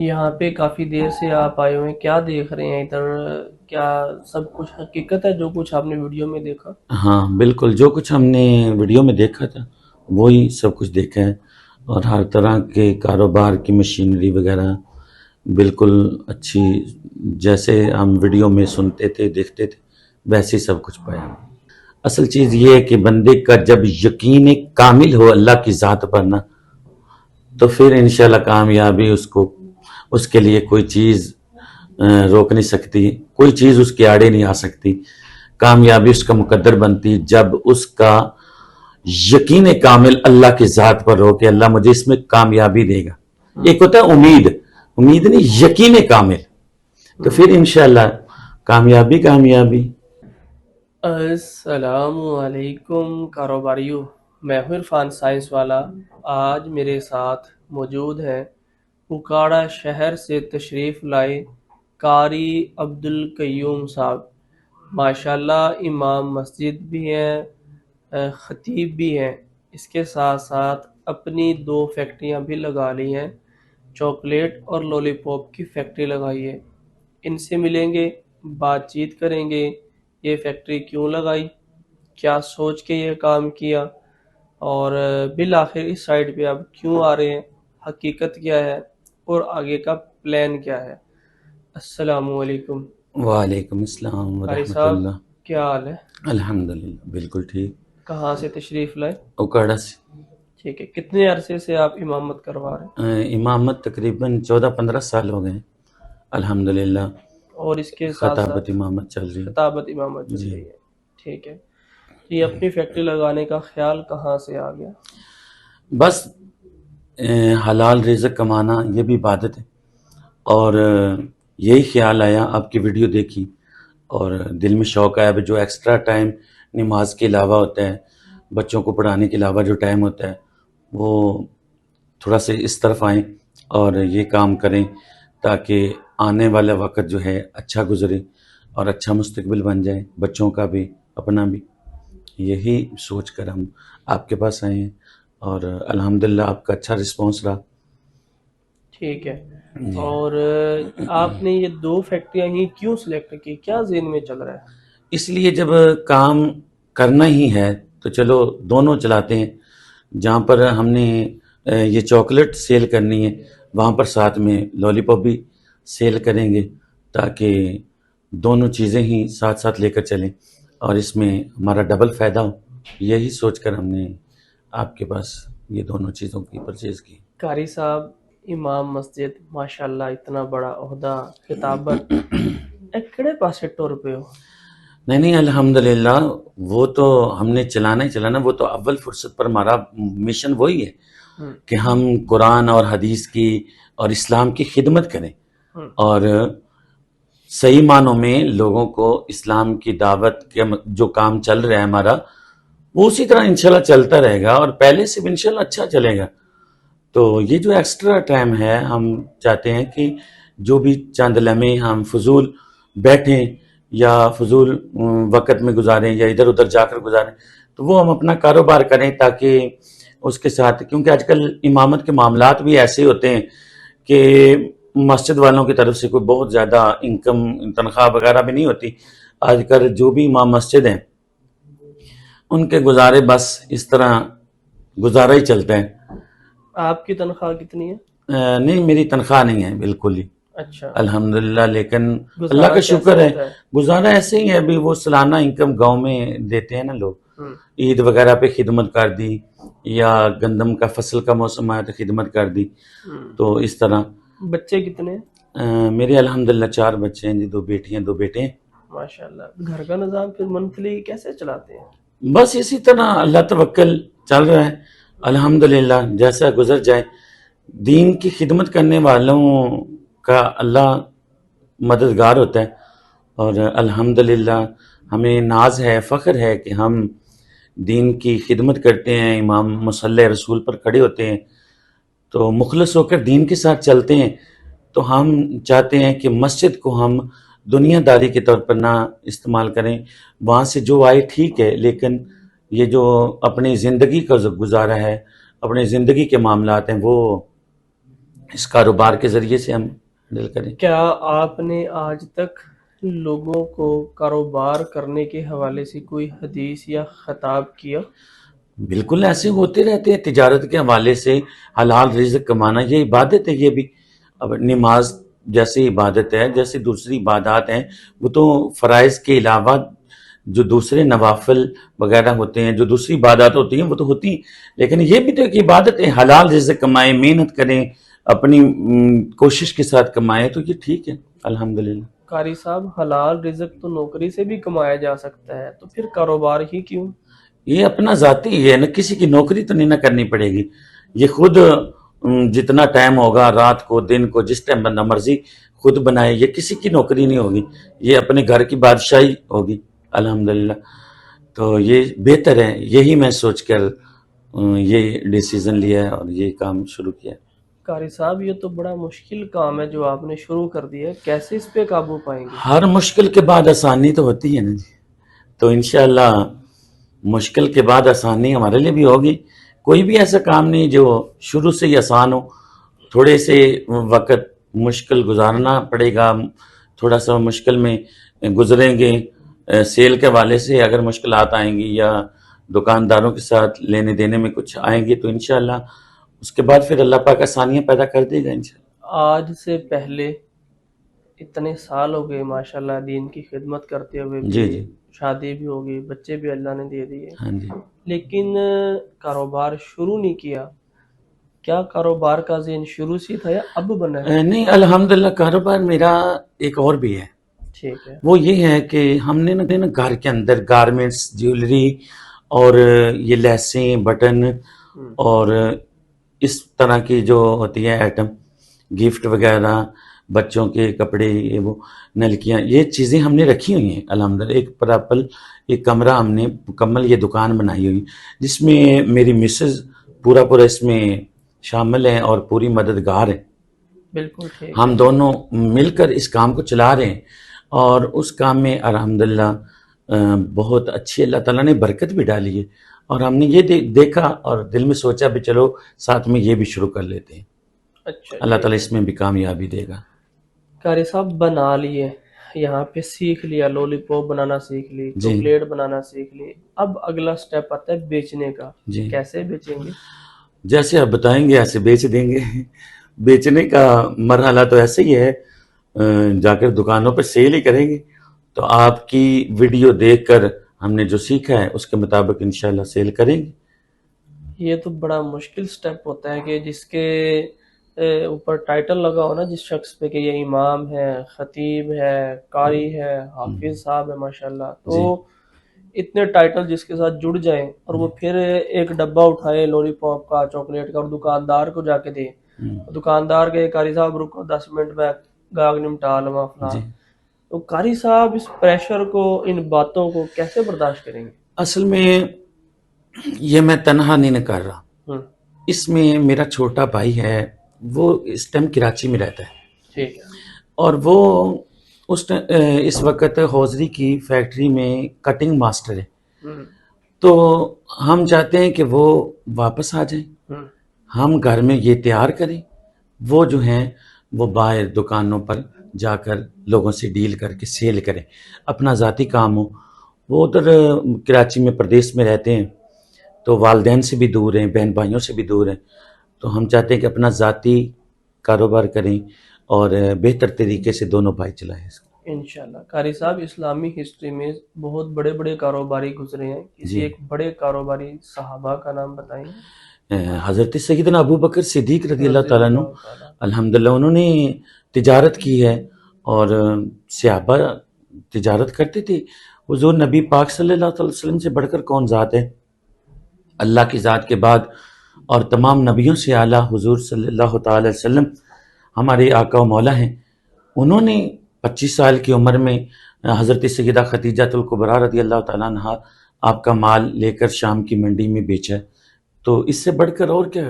یہاں پہ کافی دیر سے آپ آئے ہوئے ہیں، کیا دیکھ رہے ہیں ادھر؟ کیا سب کچھ حقیقت ہے جو کچھ آپ نے ویڈیو میں دیکھا؟ ہاں بالکل، جو کچھ ہم نے ویڈیو میں دیکھا تھا وہی سب کچھ دیکھا ہے، اور ہر طرح کے کاروبار کی مشینری وغیرہ بالکل اچھی، جیسے ہم ویڈیو میں سنتے تھے دیکھتے تھے ویسے ہی سب کچھ پایا۔ اصل چیز یہ ہے کہ بندے کا جب یقین کامل ہو اللہ کی ذات پر نا، تو پھر انشاءاللہ کامیابی اس کے لیے کوئی چیز روک نہیں سکتی، کوئی چیز اس کے آڑے نہیں آ سکتی۔ کامیابی اس کا مقدر بنتی جب اس کا یقین کامل اللہ کی ذات پر ہو کہ اللہ مجھے اس میں کامیابی دے گا۔ ایک ہوتا ہے امید نہیں، یقین کامل، تو پھر انشاءاللہ کامیابی کامیابی۔ السلام علیکم کاروباریوں، میں ہوں عرفان سائنس والا۔ آج میرے ساتھ موجود ہیں اکاڑا شہر سے تشریف لائے قاری عبد القیوم صاحب۔ ماشاءاللہ امام مسجد بھی ہیں، خطیب بھی ہیں، اس کے ساتھ ساتھ اپنی 2 فیکٹریاں بھی لگا لی ہیں، چاکلیٹ اور لولی پاپ کی فیکٹری لگائی ہے۔ ان سے ملیں گے، بات چیت کریں گے، یہ فیکٹری کیوں لگائی، کیا سوچ کے یہ کام کیا، اور بالآخر اس سائٹ پہ اب کیوں آ رہے ہیں، حقیقت کیا ہے اور آگے کا پلان کیا ہے۔ السلام علیکم وعلیکم السلام قاری ورحمۃ صاحب، اللہ۔ کیا حال ہے؟ الحمدللہ بالکل ٹھیک۔ کہاں سے تشریف لائے؟ اوکاڑا سے ٹھیک ہے، کتنے عرصے سے آپ امامت کروا رہے ہیں؟ امامت تقریباً 14-15 سال ہو گئے ہیں الحمدللہ، اور اس کے ساتھ خطابت ساتھ امامت چل رہی خطابت امامت ہے چل جی۔ رہی ہے۔ ٹھیک ہے، یہ اپنی فیکٹری لگانے کا خیال کہاں سے آ گیا؟ بس حلال رزق کمانا یہ بھی عبادت ہے، اور یہی خیال آیا، آپ کی ویڈیو دیکھی اور دل میں شوق آیا جو ایکسٹرا ٹائم نماز کے علاوہ ہوتا ہے، بچوں کو پڑھانے کے علاوہ جو ٹائم ہوتا ہے وہ تھوڑا سے اس طرف آئیں اور یہ کام کریں تاکہ آنے والا وقت جو ہے اچھا گزرے اور اچھا مستقبل بن جائے، بچوں کا بھی اپنا بھی۔ یہی سوچ کر ہم آپ کے پاس آئے ہیں، اور الحمدللہ آپ کا اچھا رسپانس رہا ٹھیک ہے، جی۔ اور آپ نے یہ 2 فیکٹریاں ہی کیوں سلیکٹ کی؟ کیا ذہن میں چل رہا ہے؟ اس لیے جب کام کرنا ہی ہے تو چلو دونوں چلاتے ہیں، جہاں پر ہم نے یہ چاکلیٹ سیل کرنی ہے وہاں پر ساتھ میں لولی پاپ بھی سیل کریں گے، تاکہ دونوں چیزیں ہی ساتھ ساتھ لے کر چلیں اور اس میں ہمارا ڈبل فائدہ ہو۔ یہی سوچ کر ہم نے آپ کے پاس یہ دونوں چیزوں کی پرچیز کی۔ قاری صاحب، امام مسجد، ماشاءاللہ اتنا بڑا عہدہ، خطابت، کڑے پاسے ٹور پہ ہو؟ نہیں الحمدللہ، وہ تو ہم نے چلانا ہی چلانا، وہ تو اول فرصت پر ہمارا مشن وہی ہے ہم، کہ ہم قرآن اور حدیث کی اور اسلام کی خدمت کریں، ہم، اور صحیح معنوں میں لوگوں کو اسلام کی دعوت کے جو کام چل رہا ہے ہمارا، وہ اسی طرح انشاءاللہ چلتا رہے گا اور پہلے سے بھی انشاءاللہ اچھا چلے گا۔ تو یہ جو ایکسٹرا ٹائم ہے ہم چاہتے ہیں کہ جو بھی چند لمحے ہم فضول بیٹھیں یا فضول وقت میں گزاریں یا ادھر ادھر جا کر گزاریں، تو وہ ہم اپنا کاروبار کریں، تاکہ اس کے ساتھ، کیونکہ آج کل امامت کے معاملات بھی ایسے ہوتے ہیں کہ مسجد والوں کی طرف سے کوئی بہت زیادہ انکم تنخواہ وغیرہ بھی نہیں ہوتی۔ آج کل جو بھی امام مسجد ہیں ان کے گزارے بس اس طرح گزارا ہی چلتا ہے۔ آپ کی تنخواہ کتنی ہے؟ نہیں میری تنخواہ نہیں ہے بالکل ہی اچھا، الحمدللہ، لیکن اللہ گزارا کا کیسے شکر ہے، ہوتا ہے؟ گزارا ایسے ہی ہے، ابھی وہ سالانہ انکم گاؤں میں دیتے ہیں نا لوگ، ہم، عید وغیرہ پہ خدمت کر دی، یا گندم کا فصل کا موسم آیا تو خدمت کر دی، ہم۔ تو اس طرح۔ بچے کتنے ہیں؟ میرے الحمدللہ 4 بچے ہیں جی، 2 بیٹیاں 2 بیٹے ہیں۔ ماشاءاللہ، گھر کا نظام پھر منتھلی کیسے چلاتے ہیں؟ بس اسی طرح اللہ توکل چل رہا ہے الحمدللہ، جیسا گزر جائے۔ دین کی خدمت کرنے والوں کا اللہ مددگار ہوتا ہے، اور الحمدللہ ہمیں ناز ہے، فخر ہے کہ ہم دین کی خدمت کرتے ہیں، امام مصلی رسول پر کھڑے ہوتے ہیں، تو مخلص ہو کر دین کے ساتھ چلتے ہیں۔ تو ہم چاہتے ہیں کہ مسجد کو ہم دنیا داری کے طور پر نہ استعمال کریں، وہاں سے جو آئے ٹھیک ہے، لیکن یہ جو اپنی زندگی کا گزارا ہے، اپنی زندگی کے معاملات ہیں، وہ اس کاروبار کے ذریعے سے ہم ڈیل کریں. کیا آپ نے آج تک لوگوں کو کاروبار کرنے کے حوالے سے کوئی حدیث یا خطاب کیا؟ بالکل ایسے ہوتے رہتے ہیں. تجارت کے حوالے سے حلال رزق کمانا یہ عبادت ہے. یہ بھی اب نماز جیسی عبادت ہے، جیسے دوسری عبادات ہیں، وہ تو فرائض کے علاوہ جو دوسرے نوافل وغیرہ ہوتے ہیں، جو دوسری عبادات ہوتی ہیں وہ تو ہوتی ہیں، لیکن یہ بھی تو ایک عبادت ہے. حلال رزق کمائیں، محنت کریں، اپنی کوشش کے ساتھ کمائیں، تو یہ ٹھیک ہے الحمدللہ. قاری صاحب، حلال رزق تو نوکری سے بھی کمایا جا سکتا ہے، تو پھر کاروبار ہی کیوں؟ یہ اپنا ذاتی ہے نا، کسی کی نوکری تو نہیں نہ کرنی پڑے گی. یہ خود جتنا ٹائم ہوگا، رات کو دن کو جس ٹائم بندہ مرضی خود بنائے. یہ کسی کی نوکری نہیں ہوگی، یہ اپنے گھر کی بادشاہی ہوگی الحمدللہ. تو یہ بہتر ہے. یہی میں سوچ کر یہ ڈیسیزن لیا ہے اور یہ کام شروع کیا. قاری صاحب، یہ تو بڑا مشکل کام ہے جو آپ نے شروع کر دیا ہے، کیسے اس پہ قابو پائیں گے؟ ہر مشکل کے بعد آسانی تو ہوتی ہے نا جی. تو انشاءاللہ مشکل کے بعد آسانی ہمارے لیے بھی ہوگی. کوئی بھی ایسا کام نہیں جو شروع سے ہی آسان ہو. تھوڑے سے وقت مشکل گزارنا پڑے گا، تھوڑا سا مشکل میں گزریں گے. سیل کے حوالے سے اگر مشکلات آئیں گی یا دکانداروں کے ساتھ لینے دینے میں کچھ آئیں گے تو انشاءاللہ اس کے بعد پھر اللہ پاک آسانیاں پیدا کر دے گا انشاءاللہ. آج سے پہلے اتنے سال ہو گئے ماشاءاللہ دین کی خدمت کرتے ہوئے بھی، جی جی شادی بھی ہو گئی، بچے بھی اللہ نے دے دیے، ہاں جی. لیکن کاروبار شروع نہیں کیا. کیا کاروبار کا ذہن شروع سے تھا یا اب بنا ہے؟ نہیں الحمدللہ کاروبار میرا ایک اور بھی ہے. ٹھیک ہے. وہ یہ ہے کہ ہم نے نا گھر کے اندر گارمنٹس، جیولری اور یہ لیسیں، بٹن اور اس طرح کی جو ہوتی ہے آئٹم، گفٹ وغیرہ، بچوں کے کپڑے، یہ وہ نلکیاں، یہ چیزیں ہم نے رکھی ہوئی ہیں الحمدللہ. ایک پراپل ایک کمرہ ہم نے مکمل یہ دکان بنائی ہوئی جس میں میری مسز پورا اس میں شامل ہیں اور پوری مددگار ہیں. بالکل ٹھیک ہم ہے. دونوں مل کر اس کام کو چلا رہے ہیں اور اس کام میں الحمدللہ بہت اچھی اللہ تعالیٰ نے برکت بھی ڈالی ہے. اور ہم نے یہ دیکھا اور دل میں سوچا بھی چلو ساتھ میں یہ بھی شروع کر لیتے ہیں. اچھا، اللہ تعالیٰ اس میں بھی کامیابی دے گا. قاری صاحب بنا لیے، یہاں پہ سیکھ لیا، لولی پاپ بنانا سیکھ لی، جی چاکلیٹ بنانا سیکھ لی، اب اگلا سٹیپ آتا ہے بیچنے کا. جی کیسے بیچیں گے؟ جیسے آپ بتائیں گے ایسے بیچ دیں گے. بیچنے کا مرحلہ تو ایسے ہی ہے، جا کر دکانوں پہ سیل ہی کریں گے. تو آپ کی ویڈیو دیکھ کر ہم نے جو سیکھا ہے اس کے مطابق انشاءاللہ سیل کریں گے. یہ تو بڑا مشکل سٹیپ ہوتا ہے کہ جس کے اوپر ٹائٹل لگا ہو نا جس شخص پہ کہ یہ امام ہے، خطیب ہے، قاری ہے، حافظ صاحب ہے ماشاءاللہ، تو جی اتنے ٹائٹل جس کے ساتھ جڑ جائیں اور وہ پھر ایک ڈبہ اٹھائے لولی پاپ کا، چاکلیٹ کا، اور دکاندار کو جا کے دے، دکاندار کے قاری صاحب رکو 10 منٹ میں گاہک نمٹا لوا فلاں، جی. تو قاری صاحب اس پریشر کو، ان باتوں کو کیسے برداشت کریں گے؟ اصل میں یہ میں تنہا نہیں کر رہا، ہوں، اس میں میرا چھوٹا بھائی ہے، وہ اس ٹائم کراچی میں رہتا ہے ٹھیک ہے. اور وہ اس وقت ہوزری کی فیکٹری میں کٹنگ ماسٹر ہے. ہوں، تو ہم چاہتے ہیں کہ وہ واپس آ جائیں، ہوں، ہم گھر میں یہ تیار کریں، وہ جو ہیں وہ باہر دکانوں پر جا کر لوگوں سے ڈیل کر کے سیل کریں، اپنا ذاتی کام ہو. وہ ادھر کراچی میں پردیس میں رہتے ہیں تو والدین سے بھی دور ہیں، بہن بھائیوں سے بھی دور ہیں. تو ہم چاہتے ہیں کہ اپنا ذاتی کاروبار کریں اور بہتر طریقے سے دونوں بھائی چلائیں اس کو. انشاءاللہ. قاری صاحب اسلامی ہسٹری میں بہت بڑے بڑے کاروباری گزرے ہیں، کسی جی. ایک بڑے کاروباری صحابہ کا نام بتائیں. حضرت سیدنا ابو بکر صدیق رضی اللہ رضی تعالیٰ عنہ اللہ تعالیٰ. الحمدللہ انہوں نے تجارت کی ہے اور صحابہ تجارت کرتے تھے. حضور نبی پاک صلی اللہ علیہ وسلم سے بڑھ کر کون ذات ہے؟ اللہ کی ذات کے بعد اور تمام نبیوں سے اعلیٰ حضور صلی اللہ تعالی وسلم ہمارے آقا و مولا ہیں. انہوں نے 25 سال کی عمر میں حضرت سیدہ خدیجہ الکبریٰ رضی اللہ تعالیٰ عنہ آپ کا مال لے کر شام کی منڈی میں بیچا. تو اس سے بڑھ کر اور کیا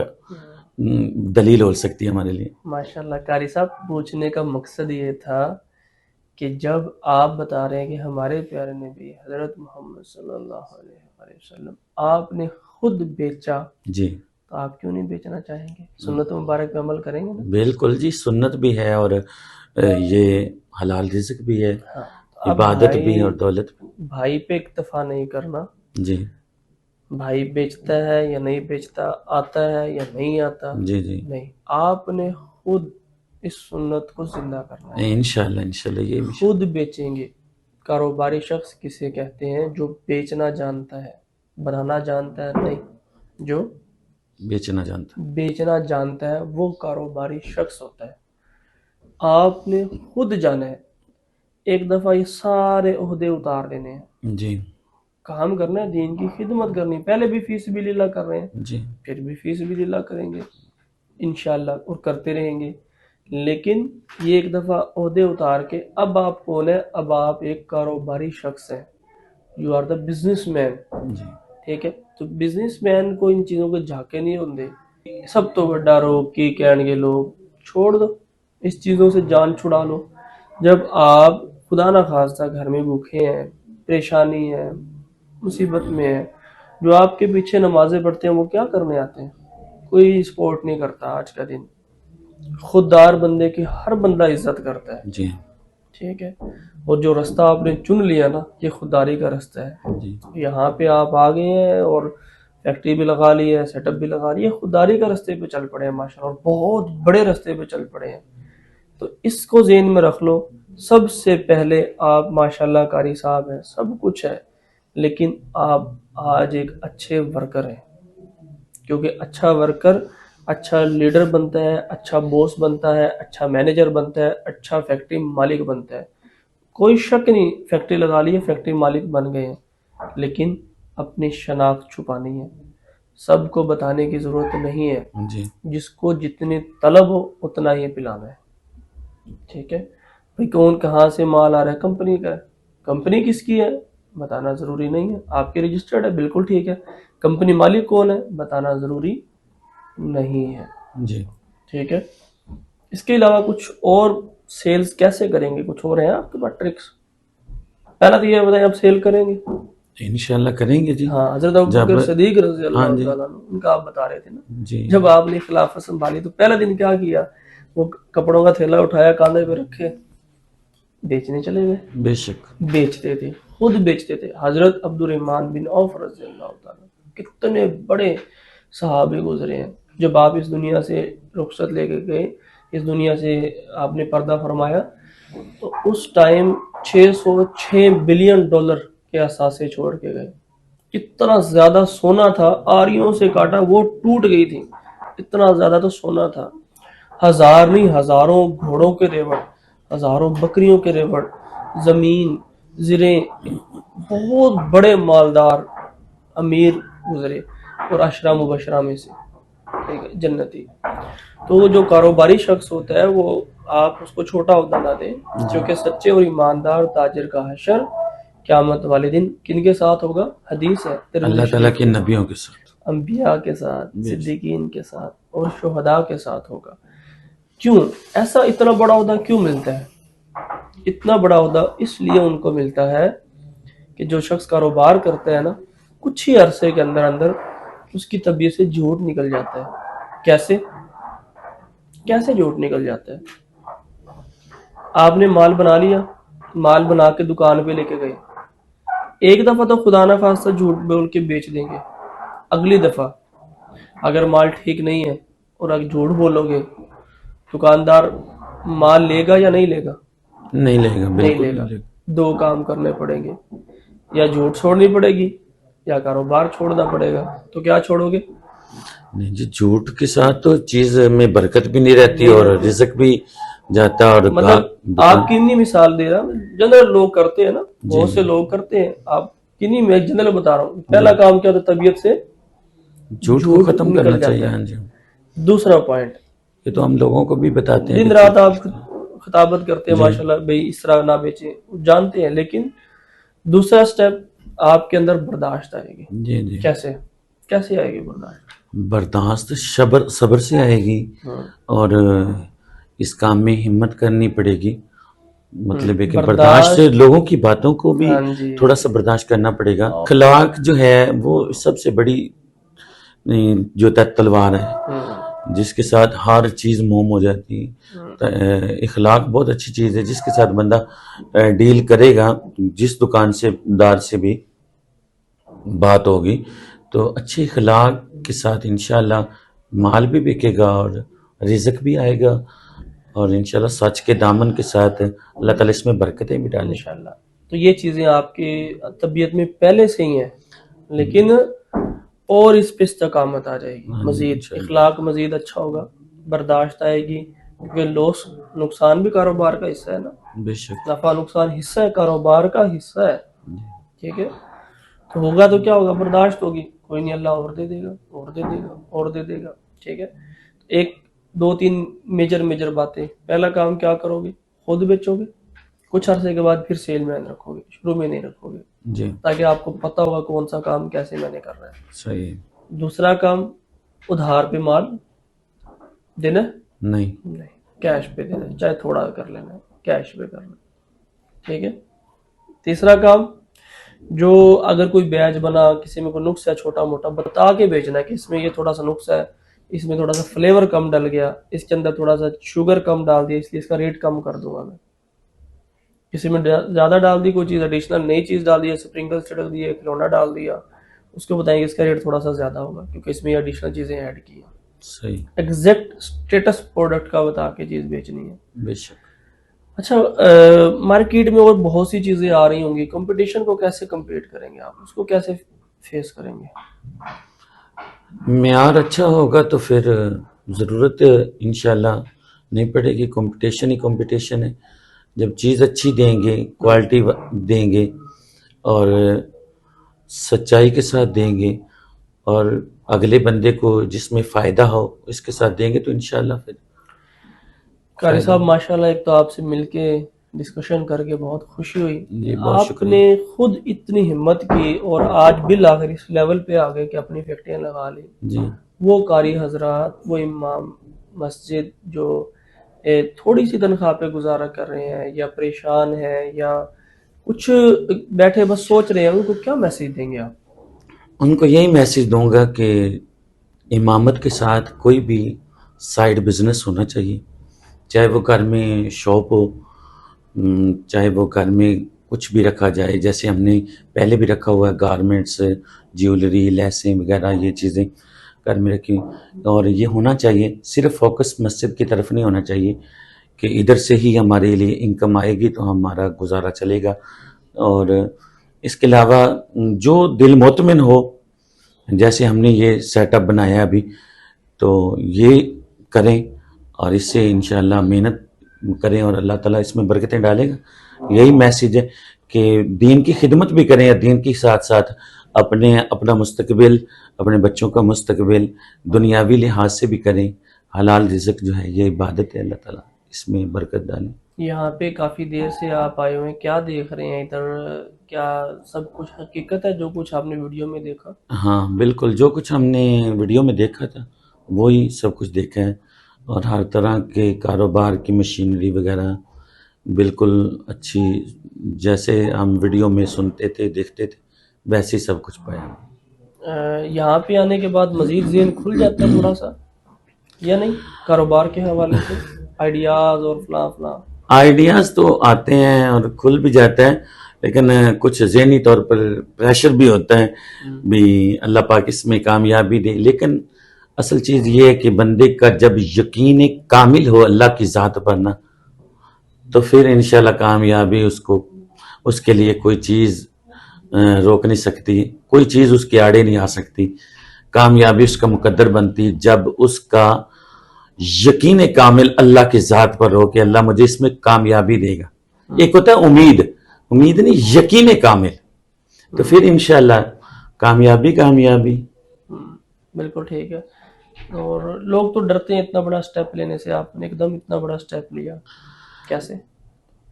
دلیل ہو سکتی ہے ہمارے لیے؟ ماشاءاللہ. قاری صاحب پوچھنے کا مقصد یہ تھا کہ جب آپ بتا رہے ہیں کہ ہمارے پیارے نبی حضرت محمد صلی اللہ علیہ وسلم آپ نے خود بیچا، جی تو آپ کیوں نہیں بیچنا چاہیں گے؟ سنت مبارک پہ عمل کریں گے نا؟ بالکل جی، سنت بھی ہے اور یہ حلال رزق بھی ہے، ہاں، اب عبادت بھی ہے اور دولت بھی۔ بھائی پہ اکتفا نہیں کرنا، جی بھائی بیچتا ہے یا نہیں بیچتا، آتا ہے یا نہیں آتا، جی جی، نہیں، آپ نے خود اس سنت کو زندہ کرنا ہے، انشاءاللہ انشاءاللہ یہ بھی خود بیچیں گے۔ کاروباری شخص کسے کہتے ہیں؟ جو بیچنا جانتا ہے، بنانا جانتا ہے نہیں، جو بیچنا جانتا بیچنا جانتا ہے وہ کاروباری شخص ہوتا ہے۔ آپ نے خود جانا ہے، ایک دفعہ یہ سارے عہدے اتار دینے ہیں، ہے۔ جی کام کرنا ہے، دین کی خدمت کرنی، پہلے بھی فی سبیل اللہ کر رہے ہیں، جی پھر بھی فی سبیل اللہ کریں گے انشاءاللہ، اور کرتے رہیں گے۔ لیکن یہ ایک دفعہ عہدے اتار کے اب آپ کون ہیں؟ اب آپ ایک کاروباری شخص ہیں، you are the businessman, جی ٹھیک ہے؟ تو بزنس مین کو ان چیزوں کو جھانکے نہیں ہوندے، سب تو بڑا روگ کی کہن گے لوگ، چھوڑ دو، اس چیزوں سے جان چھڑا لو۔ جب آپ خدا نہ خواستہ گھر میں بھوکے ہیں، پریشانی ہے، مصیبت میں ہے، جو آپ کے پیچھے نمازیں پڑھتے ہیں وہ کیا کرنے آتے ہیں؟ کوئی سپورٹ نہیں کرتا آج کا دن، خوددار بندے کی ہر بندہ عزت کرتا ہے، جی ٹھیک ہے؟ اور جو رستہ آپ نے چن لیا نا، یہ خودداری کا رستہ ہے، جی یہاں پہ آپ آ گئے ہیں اور فیکٹری بھی لگا لی ہے، سیٹ اپ بھی لگا لی ہے، خودداری کا رستے پہ چل پڑے ہیں ماشاءاللہ، اور بہت بڑے رستے پہ چل پڑے ہیں۔ تو اس کو ذہن میں رکھ لو، سب سے پہلے آپ ماشاءاللہ قاری صاحب ہیں، سب کچھ ہے، لیکن آپ آج ایک اچھے ورکر ہیں، کیونکہ اچھا ورکر اچھا لیڈر بنتا ہے، اچھا باس بنتا ہے، اچھا مینیجر بنتا ہے، اچھا فیکٹری مالک بنتا ہے۔ کوئی شک نہیں، فیکٹری لگا لی ہے، فیکٹری مالک بن گئے ہیں، لیکن اپنی شناخت چھپانی ہے، سب کو بتانے کی ضرورت نہیں ہے، جی جس کو جتنی طلب ہو اتنا ہی پلانا ہے، ٹھیک ہے؟ بھئی کون کہاں سے مال آ رہا ہے؟ کمپنی کا ہے، کمپنی کس کی ہے بتانا ضروری نہیں ہے، آپ کی رجسٹرڈ ہے، بالکل ٹھیک ہے، کمپنی مالک کون ہے بتانا ضروری نہیں ہے، جی ٹھیک ہے؟ اس کے علاوہ کچھ اور سیلز کیسے کریں گے؟ کچھ اور ہیں آپ کے پاس ٹرکس؟ پہلا تو یہ بتائیں آپ سیل کریں گے؟ انشاءاللہ کریں گے جی، ہاں، حضرت ابوبکر جب صدیق رضی ہاں اللہ جی تعالیٰ عنہ، ان کا آپ بتا رہے تھے نا، جی جب آپ نے خلافت سنبھالی تو پہلا دن کیا کیا؟ وہ کپڑوں کا تھیلا اٹھایا، کاندھے پہ رکھے، بیچنے چلے گئے، بے شک بیچتے تھے، خود بیچتے تھے۔ حضرت عبد الرحمن بن عوف رضی اللہ تعالیٰ، کتنے بڑے صحابی گزرے ہیں۔ جب آپ اس دنیا سے رخصت لے کے گئے، اس دنیا سے آپ نے پردہ فرمایا، تو اس ٹائم 606 بلین ڈالر کے اثاثے چھوڑ کے گئے۔ اتنا زیادہ سونا تھا، آریوں سے کاٹا وہ ٹوٹ گئی تھی، اتنا زیادہ تو سونا تھا، ہزار نہیں ہزاروں گھوڑوں کے ریوڑ، ہزاروں بکریوں کے ریوڑ، زمین زریں، بہت بڑے مالدار امیر گزرے، اور عشرہ مبشرہ میں سے ٹھیک ہے، جنتی۔ تو وہ جو کاروباری شخص ہوتا ہے وہ آپ اس کو چھوٹا عہدہ نہ دیں، کیونکہ سچے اور ایماندار تاجر کا حشر قیامت والے دن کن کے ساتھ ہوگا؟ حدیث ہے ترمذی اللہ تعالیٰ شریف کے میں، نبیوں کے ساتھ۔ انبیاء کے ساتھ، جی صدیقین کے ساتھ، اور شہداء کے ساتھ ہوگا۔ کیوں ایسا اتنا بڑا عہدہ کیوں ملتا ہے؟ اتنا بڑا عہدہ اس لیے ان کو ملتا ہے کہ جو شخص کاروبار کرتا ہے نا، کچھ ہی عرصے کے اندر اندر اس کی طبیعت سے جھوٹ نکل جاتا ہے۔ کیسے جھوٹ نکل جاتا ہے؟ آپ نے مال بنا لیا، مال بنا کے دکان پہ لے کے گئے، ایک دفعہ تو خدا نہ خواستہ جھوٹ بول کے بیچ دیں گے، اگلی دفعہ اگر مال ٹھیک نہیں ہے اور اگر جھوٹ بولو گے، دکاندار مال لے گا یا نہیں لے گا؟ نہیں لے گا، نہیں بالکل لے نہیں گا۔ لے گا۔ دو کام کرنے پڑیں گے، یا جھوٹ چھوڑنی پڑے گی یا کاروبار چھوڑنا پڑے گا۔ تو کیا چھوڑو گے؟ نہیں جی، جھوٹ کے ساتھ تو چیز میں برکت بھی نہیں رہتی اور رزق بھی جاتا ہے، اور مطلب آپ کنی مثال دے رہا ہوں، جنرل لوگ کرتے ہیں نا، بہت سے لوگ کرتے ہیں، آپ کنی میں جنرل بتا رہا ہوں۔ پہلا کام کیا ہوتا ہے؟ طبیعت سے جھوٹ کو ختم کرنا چاہیے۔ ہاں جی، دوسرا پوائنٹ، یہ تو ہم لوگوں کو بھی بتاتے ہیں دن کہ رات آپ خطابت کرتے ہیں جی ماشاءاللہ، بھئی اس طرح نہ بیچیں، جانتے ہیں، لیکن دوسرا سٹیپ آپ کے اندر برداشت آئے گی۔ جی جی، کیسے آئے گی برداشت؟ برداشت صبر سے آئے گی، اور اس کام میں ہمت کرنی پڑے گی، مطلب ہے کہ برداشت سے لوگوں کی باتوں کو بھی ہاں جی، تھوڑا سا برداشت کرنا پڑے گا۔ اخلاق جو ہے وہ سب سے بڑی جو تلوار ہے جس کے ساتھ ہر چیز موم ہو جاتی ہے. اخلاق بہت اچھی چیز ہے. جس کے ساتھ بندہ ڈیل کرے گا، جس دکان سے دار سے بھی بات ہوگی، تو اچھے اخلاق کے ساتھ انشاءاللہ مال بھی بکے گا اور رزق بھی آئے گا، اور انشاءاللہ سچ کے دامن کے ساتھ اللہ تعالیٰ اس میں برکتیں بھی ڈالیں. انشاءاللہ. تو یہ چیزیں آپ کی طبیعت میں پہلے سے ہی ہیں، لیکن اور اس پہ استقامت آ جائے گی، مزید اخلاق مزید اچھا ہوگا، برداشت آئے گی، کیونکہ نقصان بھی کاروبار کا حصہ ہے نا. بے شک. نفع نقصان حصہ ہے، کاروبار کا حصہ ہے. ٹھیک ہے، تو ہوگا تو کیا ہوگا، برداشت ہوگی، کوئی نہیں، اللہ اور دے دے گا، اور دے دے گا، اور دے دے گا. ٹھیک ہے، ایک دو تین میجر باتیں. پہلا کام کیا کرو گے، خود بیچو گے، کچھ عرصے کے بعد پھر سیل مین رکھو گے، شروع میں نہیں رکھو گے جی تاکہ آپ کو پتہ ہوگا کون سا کام کیسے میں نے کرنا ہے. صحیح. دوسرا کام، ادھار پہ مال دینا نہیں. نہیں، کیش پہ دینا ہے، چاہے تھوڑا کر لینا ہے، کیش پہ کرنا. ٹھیک ہے. تیسرا کام، جو اگر کوئی بیچ بنا، کسی میں کوئی نقص ہے چھوٹا موٹا، بتا کے بیچنا ہے کہ اس میں یہ تھوڑا سا نقص ہے، اس میں تھوڑا سا فلیور کم ڈل گیا، اس کے اندر تھوڑا سا شوگر کم ڈال دیا، اس لیے اس کا ریٹ کم کر دوں گا میں. کسی میں زیادہ ڈال دی کوئی چیز، ایڈیشنل نئی چیز ڈال دی، اسپرنکل چھڑک دیے، کھلونا ڈال دیا، اس کو بتائیں گے اس کا ریٹ تھوڑا سا زیادہ ہوگا کیونکہ اس میں ایڈیشنل چیزیں ایڈ کی ہیں. صحیح. ایگزیکٹ اسٹیٹس پروڈکٹ کا بتا کے چیز بیچنی ہے. بے شک. اچھا، مارکیٹ میں اور بہت سی چیزیں آ رہی ہوں گی، کمپٹیشن کو کیسے کمپیٹ کریں گے آپ، اس کو کیسے فیس کریں گے؟ معیار اچھا ہوگا تو پھر ضرورت انشاءاللہ نہیں پڑے گی. کمپٹیشن ہی کمپٹیشن ہے. جب چیز اچھی دیں گے، کوالٹی دیں گے اور سچائی کے ساتھ دیں گے اور اگلے بندے کو جس میں فائدہ ہو اس کے ساتھ دیں گے تو انشاءاللہ پھر. قاری صاحب ماشاءاللہ، ایک تو آپ سے مل کے ڈسکشن کر کے بہت خوشی ہوئی. جی بہت آپ شکریہ. نے خود اتنی ہمت کی اور آج بالآخر اس لیول پہ آ گئے کہ اپنی فیکٹریاں لگا لی. جی وہ قاری حضرات، وہ امام مسجد جو تھوڑی سی تنخواہ پہ گزارا کر رہے ہیں یا پریشان ہیں یا کچھ بیٹھے بس سوچ رہے ہیں، ان کو کیا میسیج دیں گے آپ؟ ان کو یہی میسیج دوں گا کہ امامت کے ساتھ کوئی بھی سائیڈ بزنس ہونا چاہیے، چاہے وہ گھر میں شاپ ہو، چاہے وہ گھر میں کچھ بھی رکھا جائے، جیسے ہم نے پہلے بھی رکھا ہوا ہے گارمنٹس، جیولری، لیسیں وغیرہ، یہ چیزیں گھر میں رکھی. اور یہ ہونا چاہیے، صرف فوکس مسجد کی طرف نہیں ہونا چاہیے کہ ادھر سے ہی ہمارے لیے انکم آئے گی تو ہمارا گزارا چلے گا. اور اس کے علاوہ جو دل مطمئن ہو، جیسے ہم نے یہ سیٹ اپ بنایا ابھی، تو یہ کریں اور اس سے انشاءاللہ محنت کریں اور اللہ تعالیٰ اس میں برکتیں ڈالے گا. یہی میسیج ہے کہ دین کی خدمت بھی کریں اور دین کے ساتھ ساتھ اپنا مستقبل، اپنے بچوں کا مستقبل دنیاوی لحاظ سے بھی کریں. حلال رزق جو ہے یہ عبادت ہے، اللہ تعالیٰ اس میں برکت ڈالیں. یہاں پہ کافی دیر سے آپ آئے ہوئے ہیں، کیا دیکھ رہے ہیں ادھر؟ کیا سب کچھ حقیقت ہے جو کچھ آپ نے ویڈیو میں دیکھا؟ ہاں بالکل، جو کچھ ہم نے ویڈیو میں دیکھا تھا وہی سب کچھ دیکھا ہے. اور ہر طرح کے کاروبار کی مشینری وغیرہ بالکل اچھی، جیسے ہم ویڈیو میں سنتے تھے دیکھتے تھے ویسے ہی سب کچھ پایا. یہاں پہ آنے کے بعد مزید ذہن کھل جاتا ہے تھوڑا سا یا نہیں، کاروبار کے حوالے سے آئیڈیاز اور فلاں فلاں؟ آئیڈیاز تو آتے ہیں اور کھل بھی جاتا ہے، لیکن کچھ ذہنی طور پر پریشر بھی ہوتا ہے بھی اللہ پاک اس میں کامیابی دے. لیکن اصل چیز یہ ہے کہ بندے کا جب یقین کامل ہو اللہ کی ذات پر نا، تو پھر انشاءاللہ کامیابی اس کے لیے کوئی چیز روک نہیں سکتی، کوئی چیز اس کے آڑے نہیں آ سکتی. کامیابی اس کا مقدر بنتی جب اس کا یقین کامل اللہ کی ذات پر ہو کہ اللہ مجھے اس میں کامیابی دے گا. ایک ہوتا ہے امید نہیں، یقین کامل، تو پھر انشاءاللہ کامیابی. بالکل ٹھیک ہے. اور لوگ تو ڈرتے ہیں اتنا بڑا سٹیپ لینے سے، آپ نے ایک دم اتنا بڑا سٹیپ لیا، کیسے؟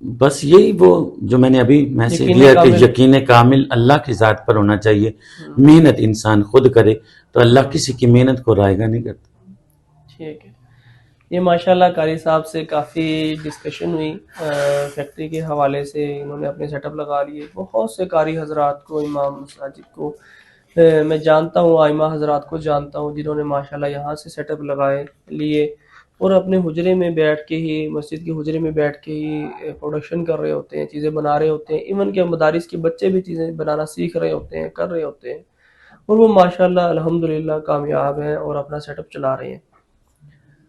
بس یہی وہ جو میں نے ابھی میسج دیا کہ یقین کامل اللہ کی ذات پر ہونا چاہیے. محنت انسان خود کرے تو اللہ کسی کی محنت کو رائگاں نہیں کرتا. ٹھیک ہے. یہ ماشاءاللہ قاری صاحب سے کافی ڈسکشن ہوئی فیکٹری کے حوالے سے، انہوں نے اپنے سیٹ اپ لگا لیے. بہت سے قاری حضرات کو، امام مساجد کو میں جانتا ہوں آئمہ حضرات کو جانتا ہوں جنہوں نے ماشاءاللہ یہاں سے سیٹ اپ لگائے لیے اور اپنے حجرے میں بیٹھ کے ہی مسجد کے حجرے میں بیٹھ کے ہی پروڈکشن کر رہے ہوتے ہیں، چیزیں بنا رہے ہوتے ہیں، ایون کہ مدارس کے بچے بھی چیزیں بنانا سیکھ رہے ہوتے ہیں، کر رہے ہوتے ہیں، اور وہ ماشاءاللہ الحمدللہ کامیاب ہیں اور اپنا سیٹ اپ چلا رہے ہیں۔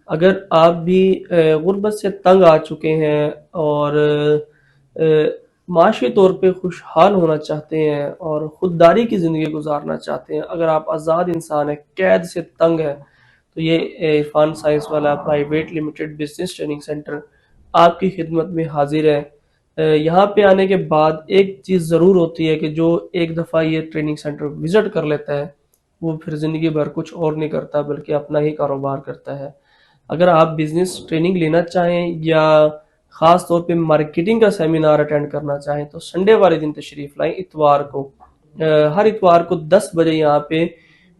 اگر آپ بھی غربت سے تنگ آ چکے ہیں اور معاشی طور پہ خوشحال ہونا چاہتے ہیں اور خودداری کی زندگی گزارنا چاہتے ہیں، اگر آپ آزاد انسان ہیں، قید سے تنگ ہے، تو یہ عرفان سائنس والا private limited business training centre آپ کی خدمت میں حاضر ہے۔ یہاں پہ آنے کے بعد ایک چیز ضرور ہوتی ہے کہ جو ایک دفعہ یہ ٹریننگ سینٹر وزٹ کر لیتا ہے وہ پھر زندگی بھر کچھ اور نہیں کرتا بلکہ اپنا ہی کاروبار کرتا ہے۔ اگر آپ بزنس ٹریننگ لینا چاہیں یا خاص طور پہ مارکیٹنگ کا سیمینار اٹینڈ کرنا چاہیں تو سنڈے والے دن تشریف لائیں، اتوار کو۔ ہر اتوار کو 10 بجے یہاں پہ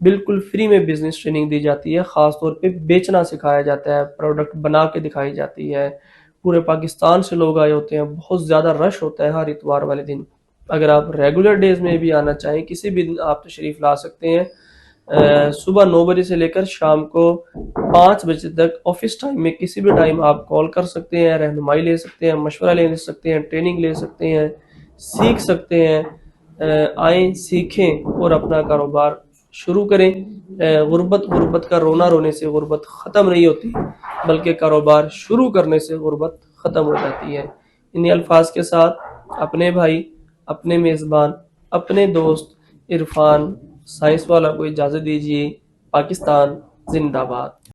بالکل فری میں بزنس ٹریننگ دی جاتی ہے، خاص طور پہ بیچنا سکھایا جاتا ہے، پروڈکٹ بنا کے دکھائی جاتی ہے۔ پورے پاکستان سے لوگ آئے ہوتے ہیں، بہت زیادہ رش ہوتا ہے ہر اتوار والے دن۔ اگر آپ ریگولر ڈیز میں بھی آنا چاہیں کسی بھی دن آپ تشریف لا سکتے ہیں۔ صبح 9 بجے سے لے کر شام کو 5 بجے تک آفس ٹائم میں کسی بھی ٹائم آپ کال کر سکتے ہیں، رہنمائی لے سکتے ہیں، مشورہ لے سکتے ہیں، ٹریننگ لے سکتے ہیں، سیکھ سکتے ہیں۔ آئیں، سیکھیں اور اپنا کاروبار شروع کریں۔ غربت کا رونا رونے سے غربت ختم نہیں ہوتی بلکہ کاروبار شروع کرنے سے غربت ختم ہو جاتی ہے۔ انہی الفاظ کے ساتھ اپنے بھائی، اپنے میزبان، اپنے دوست عرفان سائنس والا کو اجازت دیجیے۔ پاکستان زندہ باد۔